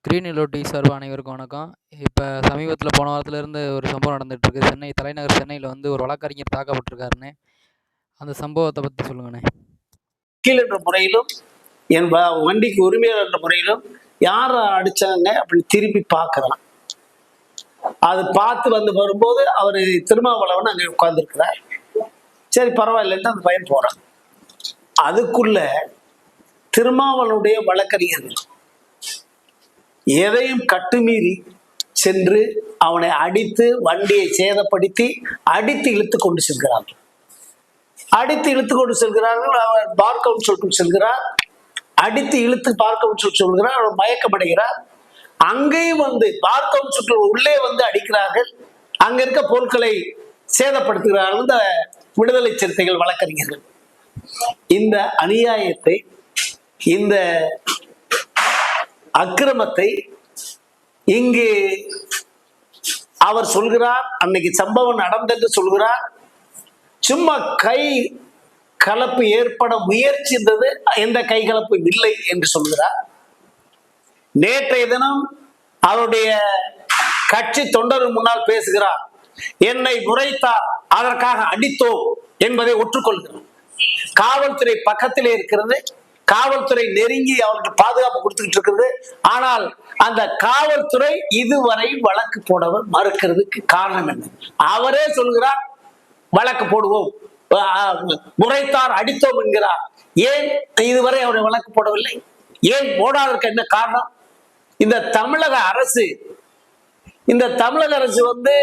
Green எல்லோட்டி சார்பு அனைவருக்கும் வணக்கம். இப்போ சமீபத்தில் போன வாரத்திலேருந்து ஒரு சம்பவம் நடந்துகிட்ருக்கு. சென்னை தலைநகர் சென்னையில் வந்து ஒரு வழக்கறிஞர் தாக்கப்பட்டிருக்காருன்னு. அந்த சம்பவத்தை பற்றி சொல்லுங்கண்ணே. வக்கீல் என்ற முறையிலும் என் வண்டிக்கு உரிமையாளர் என்ற முறையிலும் யாரை அடிச்சாங்க அப்படின்னு திருப்பி பார்க்கலாம். அது பார்த்து வந்து வரும்போது அவர் திருமாவளவன் அங்கே உட்கார்ந்துருக்கிறார். சரி பரவாயில்லைன்னு அந்த பையன் போறான். அதுக்குள்ள திருமாவளவனுடைய வழக்கறிஞர்கள் எதையும் கட்டுமீறி சென்று அவனை அடித்து வண்டியை சேதப்படுத்தி அடித்து இழுத்து கொண்டு செல்கிறார்கள். அவர் பார் கவுன்சிலுக்கு செல்கிறார். அடித்து இழுத்து பார் கவுன்சில் சொல்கிறார். அவர் மயக்கமடைகிறார். அங்கேயும் வந்து பார் கவுன்சில் உள்ளே வந்து அடிக்கிறார்கள். அங்க இருக்க பொருட்களை சேதப்படுத்துகிறார்கள் இந்த விடுதலை சிறுத்தைகள் வழக்கறிஞர்கள். இந்த அநியாயத்தை, இந்த அக்கிரமத்தை இங்கு அவர் சொல்கிறார். அன்னைக்கு சம்பவம் நடந்தென்று சொல்கிறார். சும்மா கை கலப்பு ஏற்பட முயற்சி இருந்தது, எந்த கை கலப்பு இல்லை என்று சொல்கிறார். நேற்றைய தினம் அவருடைய கட்சி தொண்டர் முன்னால் பேசுகிறார். என்னை முறைத்தார், அதற்காக அடித்தோம் என்பதை ஒற்றுக்கொள்கிறார். காவல்துறை பக்கத்திலே இருக்கிறது. காவல்துறை நெருங்கி அவருக்கு பாதுகாப்பு கொடுத்துக்கிட்டு இருக்கிறது. ஆனால் அந்த காவல்துறை இதுவரை வழக்கு போடவர் மறுக்கிறதுக்கு காரணம் என்ன? அவரே சொல்கிறார் வழக்கு போடுவோம், முறைத்தார் அடித்தோம் என்கிறார். ஏன் இதுவரை அவரை வழக்கு போடவில்லை? ஏன் போடாதற்கு என்ன காரணம்? இந்த தமிழக அரசு வந்து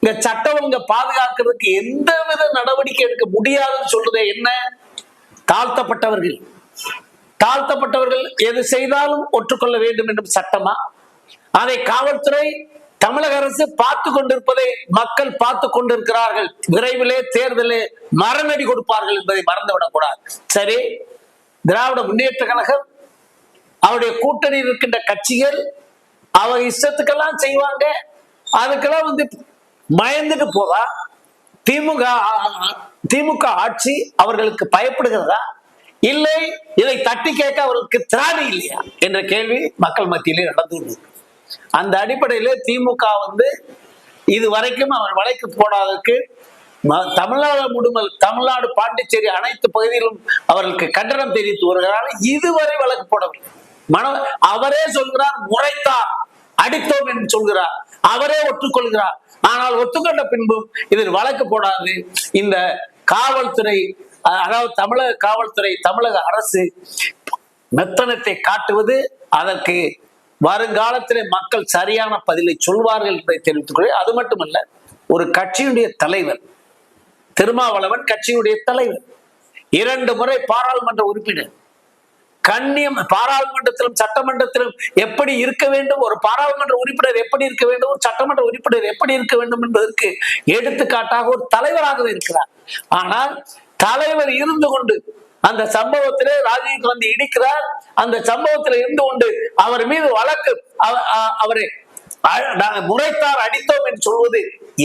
இந்த சட்டம் ஒழுங்க பாதுகாக்கிறதுக்கு எந்தவித நடவடிக்கை எடுக்க முடியாதுன்னு சொல்றதே என்ன? தாழ்த்தப்பட்டவர்கள் எது செய்தாலும் ஒற்றுக்கொள்ள வேண்டும் என்று சட்டமா? அதை காவல்துறை, தமிழக அரசு பார்த்து கொண்டிருப்பதை மக்கள் பார்த்து கொண்டிருக்கிறார்கள். விரைவிலே தேர்தலே மரணடி கொடுப்பார்கள் என்பதை மறந்துவிடக் கூடாது. சரி, திராவிட முன்னேற்ற கழகம், அவருடைய கூட்டணியில் இருக்கின்ற கட்சிகள் அவங்க இஷ்டத்துக்கெல்லாம் செய்வாங்க. அதுக்கெல்லாம் வந்து பயந்துட்டு போதா? திமுக ஆட்சி அவர்களுக்கு பயப்படுகிறதா? இல்லை இதை தட்டி கேட்க அவர்களுக்கு திராணி இல்லையா என்ற கேள்வி மக்கள் மத்தியிலே நடந்து. அந்த அடிப்படையில திமுக வந்து இதுவரைக்கும் அவர் வழக்கு போடாததற்கு தமிழ்நாடு பாண்டிச்சேரி அனைத்து பகுதியிலும் அவர்களுக்கு கண்டனம் தெரிவித்து வருகிறார்கள். இதுவரை வழக்கு போடவில்லை. அவரே சொல்கிறார் முறைத்தார் அடித்தோம் என்று சொல்கிறார். அவரே ஒற்றுக்கொள்கிறார். ஆனால் ஒத்துக்கொண்ட பின்பும் இதில் வழக்கு போடாது இந்த காவல்துறை, அதாவது தமிழக காவல்துறை, தமிழக அரசு மெத்தனத்தை காட்டுவது, அதற்கு வருங்காலத்திலே மக்கள் சரியான பதிலை சொல்வார்கள் என்பதை தெரிவித்துக் கொள்கிறேன். அது மட்டுமல்ல, ஒரு கட்சியுடைய தலைவர் திருமாவளவன், கட்சியுடைய தலைவர், 2 முறை பாராளுமன்ற உறுப்பினர், கண்ணியம் பாராளுமன்றத்திலும் சட்டமன்றத்திலும் எப்படி இருக்க வேண்டும், ஒரு பாராளுமன்ற உறுப்பினர் எப்படி இருக்க வேண்டும், ஒரு சட்டமன்ற உறுப்பினர் எப்படி இருக்க வேண்டும் என்பதற்கு எடுத்துக்காட்டாக ஒரு தலைவராகவே இருக்கிறார். ஆனால் தலைவர் இருந்து கொண்டு அந்த சம்பவத்திலே ராஜீவ் காந்தி இடிக்கிறார். அந்த சம்பவத்தில் இருந்து கொண்டு அவர் மீது வழக்கு, அவரை முறைத்தார் அடித்தோம் என்று சொல்வது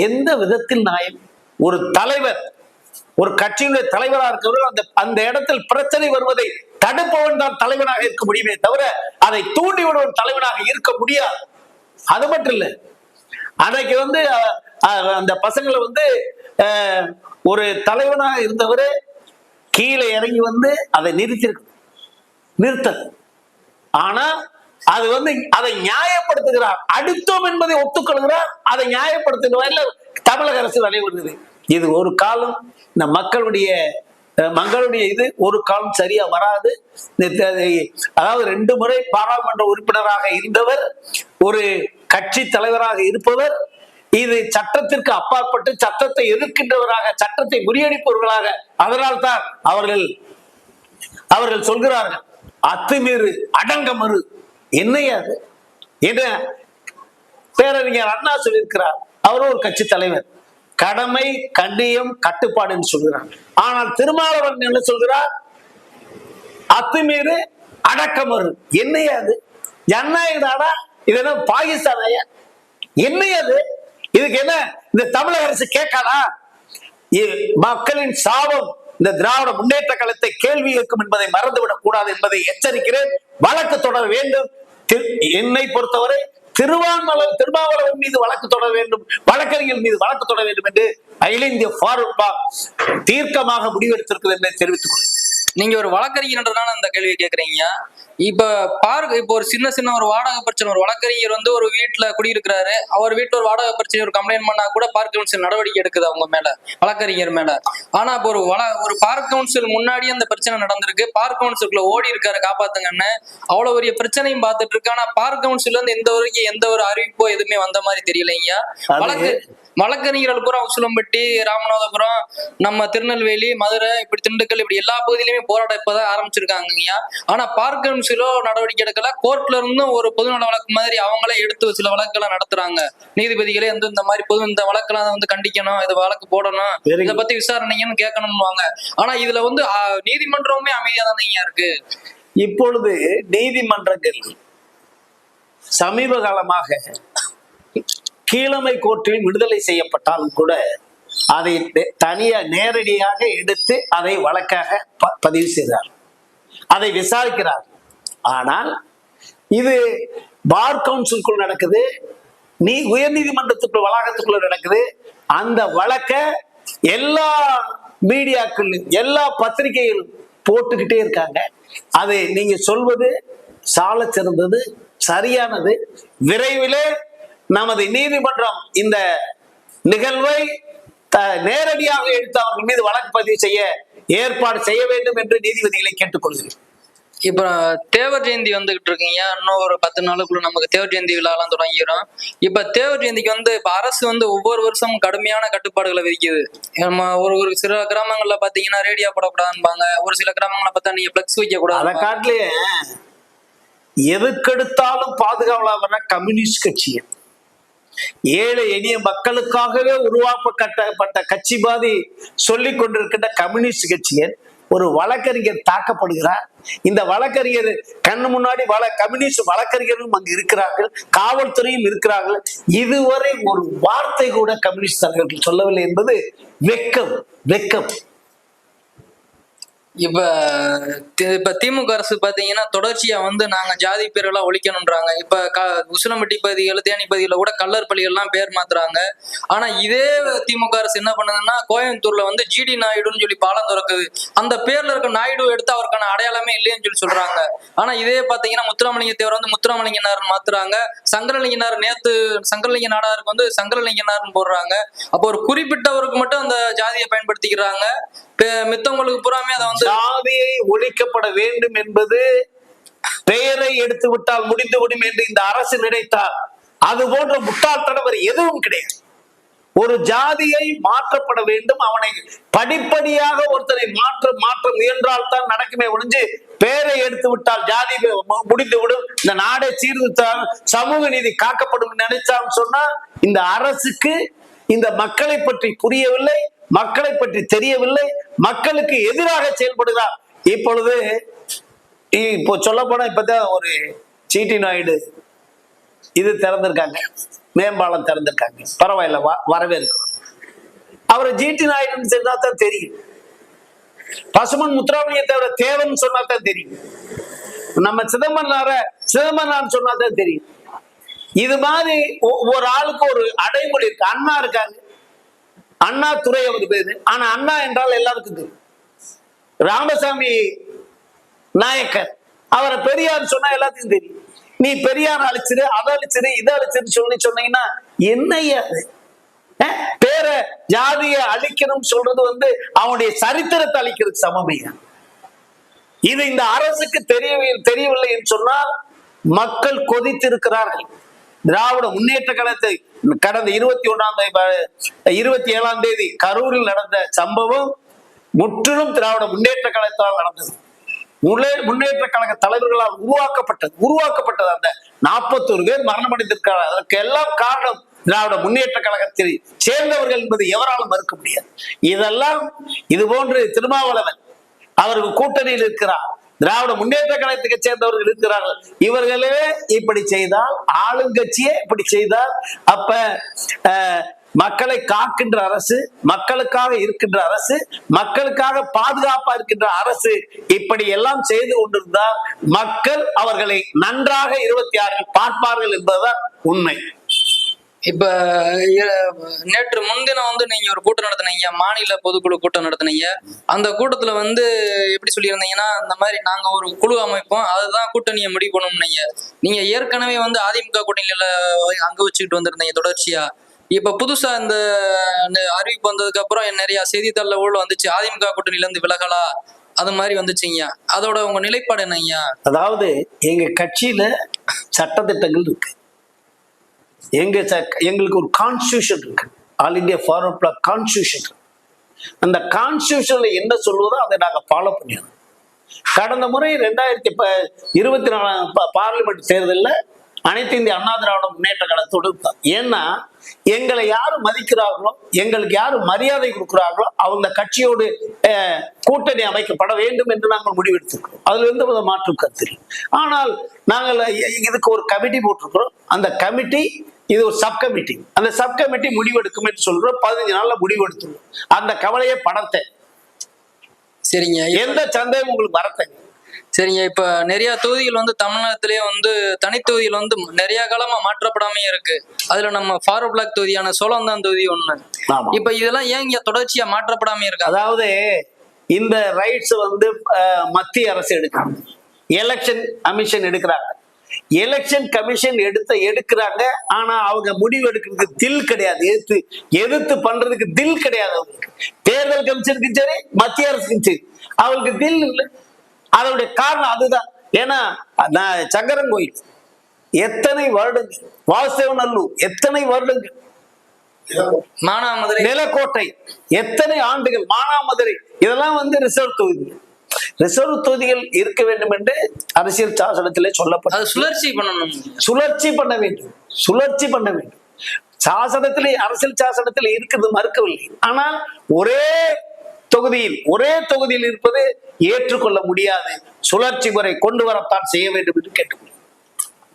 எந்த விதத்தில் நியாயம்? ஒரு தலைவர், ஒரு கட்சியினுடைய தலைவராக இருக்கிறவர்கள் அந்த இடத்தில் பிரச்சனை வருவதை தடுப்பவன் தான் தலைவனாக இருக்க முடியுமே தவிர அதை தூண்டி விடுவன் தலைவனாக இருக்க முடியாது. அது மட்டும் இல்ல, அன்னைக்கு வந்து அந்த பசங்களை வந்து ஒரு தலைவனாக இருந்தவரு கீழே இறங்கி வந்து அதை நிறுத்த, ஆனா அது வந்து அதை நியாயப்படுத்துகிறார். அடித்தோம் என்பதை ஒத்துக்கொள்கிறார். அதை நியாயப்படுத்துகிற தமிழக அரசு நடைபெறுகிறது. இது ஒரு காலம் இந்த மக்களுடைய இது ஒரு காலம் சரியா வராது. அதாவது 2 முறை பாராளுமன்ற உறுப்பினராக இருந்தவர், ஒரு கட்சி தலைவராக இருப்பவர், இது சட்டத்திற்கு அப்பாற்பட்டு சட்டத்தை எதிர்க்கின்றவராக, சட்டத்தை முறியடிப்பவர்களாக, அதனால்தான் அவர்கள் சொல்கிறார்கள் அத்துமீறு அடங்கமறு. என்னையாது என்ன? பேரறிஞர் அண்ணா சொல்லியிருக்கிறார். அவரும் ஒரு கட்சி தலைவர். கடமை, கண்ணியம், கட்டுப்பாடு என்று சொல்கிறார். ஆனால் திருமாவளவன் என்ன சொல்கிறார்? அத்துமீறு அடக்கமறு. என்னையாது? ஜனநாயகதாடா? இது என்ன பாகிஸ்தானையா? என்னையாது? இதுக்கு என்ன இந்த தமிழக அரசு கேட்காதா? மக்களின் சாபம் இந்த திராவிட முன்னேற்ற கழகத்தை கேள்வி கேட்கும் என்பதை மறந்துவிடக் கூடாது என்பதை எச்சரிக்கிறேன். வழக்கு தொடர வேண்டும். என்னை பொறுத்தவரை திருமாவளவன் மீது வழக்கு தொடர வேண்டும், வழக்கறிஞர் மீது வழக்கு தொடர வேண்டும் என்று அகில இந்திய ஃபார்வர்ட் பிளாக் தீர்க்கமாக முடிவெடுத்திருக்கிறது என்று தெரிவித்துக் கொள்கிறேன். நீங்க ஒரு வழக்கறிஞர்ன்றதுனால அந்த கேள்வியை கேக்குறீங்க. இப்ப இப்போ ஒரு சின்ன ஒரு வாடகை பிரச்சனை, ஒரு வழக்கறிஞர் வந்து ஒரு வீட்டுல குடியிருக்கிறாரு, அவர் வீட்டுல ஒரு வாடகை பிரச்சனை ஒரு கம்ப்ளைண்ட் பண்ணா கூட பார்க் கவுன்சில் நடவடிக்கை எடுக்குது அவங்க மேல, வழக்கறிஞர் மேல. ஆனா இப்போ ஒரு பார்க் கவுன்சில் முன்னாடியே அந்த பிரச்சனை நடந்திருக்கு, பார்க் கவுன்சிலுக்குள்ள ஓடி இருக்காரு காப்பாத்துங்கன்னு, அவ்வளவு பெரிய பிரச்சனையும் பார்த்துட்டு இருக்கு. ஆனா பார்க் கவுன்சில் வந்து எந்த ஒரு அறிவிப்போ எதுவுமே வந்த மாதிரி தெரியலைங்க. வழக்கறிஞர்கள் பூரா உசிலம்பட்டி, ராமநாதபுரம், நம்ம திருநெல்வேலி, மதுரை, இப்படி திண்டுக்கல், இப்படி எல்லா பகுதியிலுமே போராட்டம் இப்பதான் ஆரம்பிச்சிருக்காங்க. ஆனா பார்க் கவுன்சிலோ நடவடிக்கை எடுக்கல. கோர்ட்ல இருந்தும் ஒரு பொதுநல வழக்கு மாதிரி அவங்களே எடுத்து சில வழக்குகளை நடத்துறாங்க. நீதிபதிகளே வந்து இந்த மாதிரி இந்த வழக்கெல்லாம் வந்து கண்டிக்கணும், இது வழக்கு போடணும், இதை பத்தி விசாரணைன்னு கேட்கணும்வாங்க. ஆனா இதுல வந்து நீதிமன்றமுமே அமைதியா தானே இருக்கு. இப்பொழுது நீதிமன்றங்கள் சமீப காலமாக கீழமை கோர்ட்டில் விடுதலை செய்யப்பட்டாலும் கூட அதை நேரடியாக எடுத்து அதை வழக்காக பதிவு செய்தார், அதை விசாரிக்கிறார். ஆனால் இது பார் கவுன்சிலுக்குள் நடக்குது, உயர் நீதிமன்றத்துக்குள் வளாகத்துக்குள்ள நடக்குது. அந்த வழக்க எல்லா மீடியாக்களும் எல்லா பத்திரிகைகளும் போட்டுக்கிட்டே இருக்காங்க. அதை நீங்க சொல்வது சால சிறந்தது, சரியானது. விரைவிலே நமது நீதிமன்றம் இந்த நிகழ்வை நேரடியாக எடுத்து அவர்கள் மீது வழக்கு பதிவு செய்ய ஏற்பாடு செய்ய வேண்டும் என்று நீதிபதிகளை கேட்டுக்கொள்கிறேன். இப்ப தேவர் ஜெயந்தி வந்துகிட்டு இருக்கீங்க. இன்னும் ஒரு 10 நாளுக்குள்ள நமக்கு தேவர் ஜெயந்தி விழாலாம் தொடங்கிடும். இப்ப தேவர் ஜெயந்திக்கு வந்து இப்ப அரசு வந்து ஒவ்வொரு வருஷமும் கடுமையான கட்டுப்பாடுகளை விதிக்குது. நம்ம ஒரு சில கிராமங்கள்ல பாத்தீங்கன்னா ரேடியோ போடக்கூடாதுன்பாங்க, ஒரு சில கிராமங்கள்ல பார்த்தா நீங்க பிளக்ஸ் வைக்க கூடாது. அதை காட்டிலேயே எதுக்கெடுத்தாலும் பாதுகாவலா வர கம்யூனிஸ்ட் கட்சியை, ஏழை எளிய மக்களுக்காகவே உருவாக்கப்பட்ட கட்சி பாதி சொல்லிக் கொண்டிருக்கின்ற கம்யூனிஸ்ட் கட்சியை ஒரு வழக்கறிஞர் தாக்கப்படுகிறார். இந்த வழக்கறிஞர் கண்ணு முன்னாடி கம்யூனிஸ்ட் வழக்கறிஞர்களும் அங்கு இருக்கிறார்கள், காவல்துறையும் இருக்கிறார்கள். இதுவரை ஒரு வார்த்தை கூட கம்யூனிஸ்ட் தலைவர்கள் சொல்லவில்லை என்பது வெக்கம். இப்ப திமுக அரசு பாத்தீங்கன்னா தொடர்ச்சியா வந்து நாங்க ஜாதி பேரெல்லாம் ஒழிக்கணும்ன்றாங்க. இப்ப உசிலம்பட்டி பகுதிகள், தேனி பகுதியில கூட கல்லர் பள்ளிகள்லாம் பேர் மாத்துறாங்க. ஆனா இதே திமுக அரசு என்ன பண்ணுதுன்னா கோயம்புத்தூர்ல வந்து ஜிடி நாயுடுன்னு சொல்லி பாலம் திறக்குது. அந்த பேர்ல இருக்க நாயுடு எடுத்து அவருக்கான அடையாளமே இல்லைன்னு சொல்லி சொல்றாங்க. ஆனா இதே பாத்தீங்கன்னா முத்துராமலிங்க தேவர் வந்து முத்துராமலிங்கனார் மாத்துறாங்க. சங்கரலிங்கனார் நேத்து சங்கரலிங்க நாடாருக்கு வந்து சங்கரலிங்கனார்னு போடுறாங்க. அப்போ ஒரு குறிப்பிட்டவருக்கு மட்டும் அந்த ஜாதியை பயன்படுத்திக்கிறாங்க. மித்தவங்களுக்கு புறாமே அதை வந்து ஜாதியை ஒழிக்கப்பட வேண்டும் என்பது பெயரை எடுத்து விட்டால் முடிந்துவிடும் என்று இந்த அரசு நினைத்தால் அது போன்ற முட்டாள்தனம் எதுவும் கிடையாது. ஒரு ஜாதியை மாற்றப்பட வேண்டும், அவனை படிப்படியாக ஒருத்தரை மாற்ற முயன்றால் தான் நடக்குமே ஒழிஞ்சு பெயரை எடுத்து விட்டால் ஜாதி முடிந்துவிடும், இந்த நாடே சீர்திருத்தால் சமூக நீதி காக்கப்படும் நினைச்சான்னு சொன்னா இந்த அரசுக்கு இந்த மக்களை பற்றி புரியவில்லை, மக்களை பற்றி தெரியவில்லை, மக்களுக்கு எதிராக செயல்படுகிறார். இப்போ சொல்ல போனா இப்பதான் ஒரு ஜிடி நாயுடு இது திறந்திருக்காங்க, மேம்பாலம் திறந்திருக்காங்க, பரவாயில்ல, வரவேற்கிறோம். அவரை ஜிடி நாயுடுன்னு சொன்னா தான் தெரியும், பசுமன் முத்துராமலிங்க தவிர தேவன் சொன்னா தான் தெரியும், நம்ம சிதம்பரம் சொன்னா தான் தெரியும். இது மாதிரி ஒரு ஆளுக்கு ஒரு அடைமொழி இருக்கு. அண்ணா இருக்காங்க, அண்ணா துறை அவர் பேரு, ஆனா அண்ணா என்றால் எல்லாருக்கும் தெரியும். ராமசாமி நாயக்கர், அவரை பெரியார் சொன்னா எல்லாத்துக்கும் தெரியும். நீ பெரியார் அழிச்சிரு, அதை அழிச்சிரு, இதை அழிச்சிரு சொன்னீங்கன்னா என்னையா பேர ஜாதியை அழிக்கணும் சொல்றது வந்து அவனுடைய சரித்திரத்தை அழிக்கிறது சமமையா? இது இந்த அரசுக்கு தெரியவில்லை என்று சொன்னால் மக்கள் கொதித்திருக்கிறார்கள். திராவிட முன்னேற்ற கழகத்தை கடந்த 27ஆம் தேதி கரூரில் நடந்த சம்பவம் முற்றிலும் திராவிட முன்னேற்ற கழகத்தால் நடந்தது. முன்னேற்ற கழக தலைவர்களால் உருவாக்கப்பட்டது. அந்த 41 பேர் மரணமடைந்திருக்கிறார்கள். அதற்கு எல்லாம் காரணம் திராவிட முன்னேற்ற கழகத்தில் சேர்ந்தவர்கள் என்பது எவராலும் மறுக்க முடியாது. இதெல்லாம் இது போன்று திருமாவளவன் அவர்கள் கூட்டணியில் இருக்கிறார், திராவிட முன்னேற்ற கழகத்துக்கு சேர்ந்தவர்கள் இருக்கிறார்கள். இவர்களே இப்படி செய்தால், ஆளுங்கட்சியே இப்படி செய்தால், அப்ப மக்களை காக்கின்ற அரசு, மக்களுக்காக இருக்கின்ற அரசு, மக்களுக்காக பாதுகாப்பா இருக்கின்ற அரசு இப்படி எல்லாம் செய்து கொண்டிருந்தால் மக்கள் அவர்களை நன்றாக 26 பார்ப்பார்கள் என்பதுதான் உண்மை. இப்ப நேற்று முன்தினம் வந்து நீங்க ஒரு கூட்டம் நடத்தினீங்க, மாநில பொதுக்குழு கூட்டம் நடத்தினீங்க. அந்த கூட்டத்துல வந்து எப்படி சொல்லியிருந்தீங்கன்னா, இந்த மாதிரி நாங்க ஒரு குழு அமைப்போம், அதுதான் கூட்டணியை முடிவு பண்ணணும்னீங்க. நீங்க ஏற்கனவே வந்து அதிமுக கூட்டணியில அங்க வச்சுக்கிட்டு வந்திருந்தீங்க தொடர்ச்சியா. இப்ப புதுசா இந்த அறிவிப்பு வந்ததுக்கு அப்புறம் நிறைய செய்தித்தாள்ல ஊழல் வந்துச்சு, அதிமுக கூட்டணியில இருந்து விலகலா அது மாதிரி வந்துச்சுங்க. அதோட உங்க நிலைப்பாடு என்னய்யா? அதாவது எங்க கட்சியில சட்டத்திட்டங்கள் இருக்கு, எங்களுக்கு ஒரு கான்ஸ்டியூஷன் இருக்கு, All India Forward Bloc constitution. அந்த கான்ஸ்டியூஷன்ல என்ன சொல்லுவதோ அதை நாங்க ஃபாலோ பண்ணிடுறோம். கடந்த முறை 2024 பார்லிமெண்ட் தேர்தலில் அனைத்து இந்திய அண்ணா திராவிட முன்னேற்ற கழகத்தோடு தான். ஏன்னா எங்களை யாரு மதிக்கிறார்களோ, எங்களுக்கு யாரு மரியாதை கொடுக்கிறார்களோ அவங்க கட்சியோடு கூட்டணி அமைக்கப்பட வேண்டும் என்று நாங்கள் முடிவெடுத்திருக்கிறோம். அதுல எந்த மாற்று கருத்து இல்லை. ஆனால் நாங்கள் இதுக்கு ஒரு கமிட்டி போட்டிருக்கிறோம். அந்த கமிட்டி இது ஒரு சப் கமிட்டி, அந்த சப் கமிட்டி முடிவெடுக்கும் என்று சொல்றோம். 15 நாள்ல முடிவெடுத்துள்ளோம். அந்த கவலையை படத்தேன். சரிங்க, எந்த சந்தேகம் உங்களுக்கு வரத்தேன். சரிங்க. இப்ப நிறைய தொகுதிகள் வந்து தமிழ்நாட்டிலேயே வந்து தனித்தொகுதியில் வந்து நிறைய காலமா மாற்றப்படாமே இருக்கு. அதுல நம்ம ஃபார்வர்ட் பிளாக் தொகுதியான சோழந்தான் தொகுதி ஒண்ணு. இப்ப இதெல்லாம் ஏன் இங்க தொடர்ச்சியா மாற்றப்படாம இருக்கு? அதாவது இந்த ரைட்ஸ் வந்து மத்திய அரசு எடுக்கிறாங்க, எலெக்ஷன் கமிஷன் எடுக்கிறாங்க. எலெக்ஷன் கமிஷன் எடுக்கிறாங்க. ஆனா அவங்க முடிவு எடுக்கிறதுக்கு தில் கிடையாது, எதிர்த்து பண்றதுக்கு தில் கிடையாது அவங்களுக்கு. தேர்தல் கமிஷனுக்கு சரி, மத்திய அரசுக்கும் சரி, அவங்களுக்கு தில் இல்லை. அதனுடைய காரணம் அதுதான். ஏன்னா சங்கரன்கோயில் எத்தனை வருடங்கள், வாசுதேவநல்லூர் எத்தனை வருடங்கள், மானாமதுரை, நிலக்கோட்டை எத்தனை ஆண்டுகள், மானாமதுரை இதெல்லாம் வந்து ரிசர்வ் தொகுதி. ரிசர்வ் தொகுதிகள் இருக்க வேண்டும் என்று அரசியல் சாசனத்திலே சொல்லப்பட்டது. சுழற்சி பண்ணணும், சுழற்சி பண்ண வேண்டும், சுழற்சி பண்ண வேண்டும். சாசனத்திலே, அரசியல் சாசனத்தில் இருக்கிறது மறுக்கவில்லை. ஆனால் ஒரே தொகுதியில் இருப்பது ஏற்றுக்கொள்ள முடியாது. சுழற்சி முறை கொண்டு வரத்தான் செய்ய வேண்டும் என்று கேட்டுக்கொள்கிறேன்.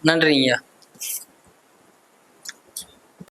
நன்றிங்க.